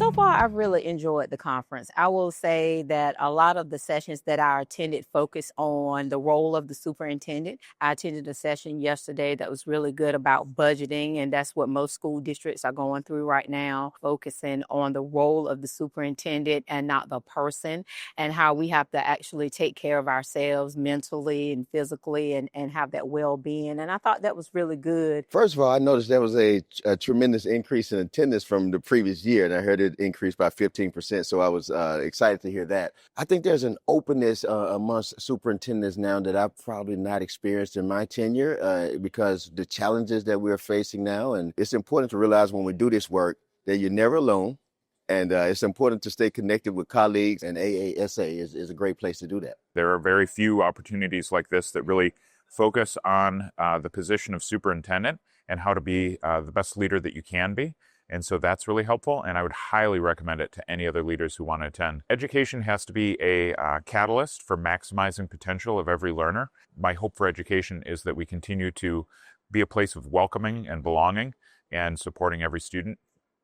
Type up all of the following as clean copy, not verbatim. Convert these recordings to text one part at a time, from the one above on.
So far, I've really enjoyed the conference. I will say that a lot of the sessions that I attended focus on the role of the superintendent. I attended a session yesterday that was really good about budgeting, and that's what most school districts are going through right now, focusing on the role of the superintendent and not the person, and how we have to actually take care of ourselves mentally and physically and have that well-being. And I thought that was really good. First of all, I noticed there was a tremendous increase in attendance from the previous year, and I heard it increased by 15%, so I was excited to hear that. I think there's an openness amongst superintendents now that I've probably not experienced in my tenure because the challenges that we're facing now, and it's important to realize when we do this work that you're never alone, and it's important to stay connected with colleagues, and AASA is a great place to do that. There are very few opportunities like this that really focus on the position of superintendent and how to be the best leader that you can be. And so that's really helpful, and I would highly recommend it to any other leaders who want to attend. Education has to be a catalyst for maximizing potential of every learner. My hope for education is that we continue to be a place of welcoming and belonging and supporting every student.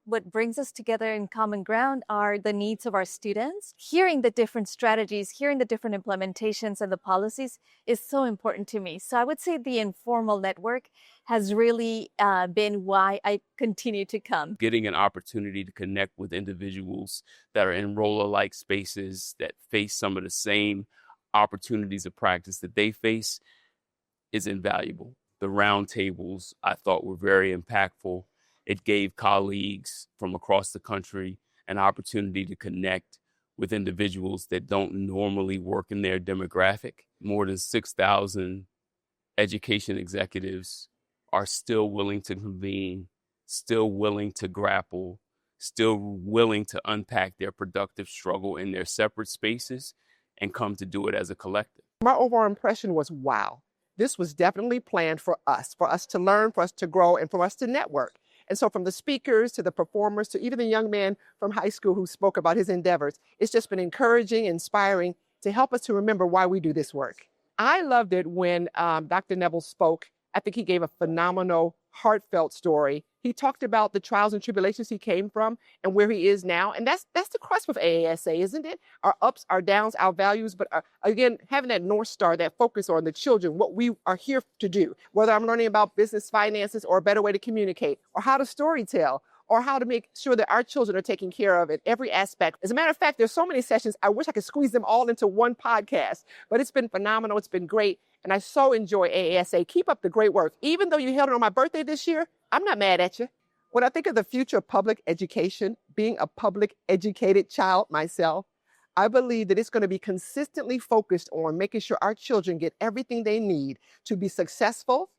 What brings us together in common ground are the needs of our students. Hearing the different strategies, hearing the different implementations and the policies is so important to me. So I would say the informal network has really been why I continue to come. Getting an opportunity to connect with individuals that are in role-alike spaces that face some of the same opportunities of practice that they face is invaluable. The roundtables I thought were very impactful. It gave colleagues from across the country an opportunity to connect with individuals that don't normally work in their demographic. More than 6,000 education executives are still willing to convene, still willing to grapple, still willing to unpack their productive struggle in their separate spaces and come to do it as a collective. My overall impression was, wow, this was definitely planned for us to learn, for us to grow, and for us to network. And so from the speakers to the performers to even the young man from high school who spoke about his endeavors, it's just been encouraging, inspiring to help us to remember why we do this work. I loved it when Dr. Neville spoke. I think he gave a phenomenal, heartfelt story. He talked about the trials and tribulations he came from and where he is now. And that's the crux of AASA, isn't it? Our ups, our downs, our values, but again, having that North Star, that focus on the children, what we are here to do, whether I'm learning about business finances or a better way to communicate or how to storytell or how to make sure that our children are taken care of in every aspect. As a matter of fact, there's so many sessions, I wish I could squeeze them all into one podcast, but it's been phenomenal. It's been great. And I so enjoy AASA. Keep up the great work. Even though you held it on my birthday this year, I'm not mad at you. When I think of the future of public education, being a public educated child myself, I believe that it's going to be consistently focused on making sure our children get everything they need to be successful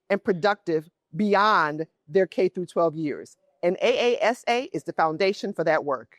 and productive beyond their K through 12 years. And AASA is the foundation for that work.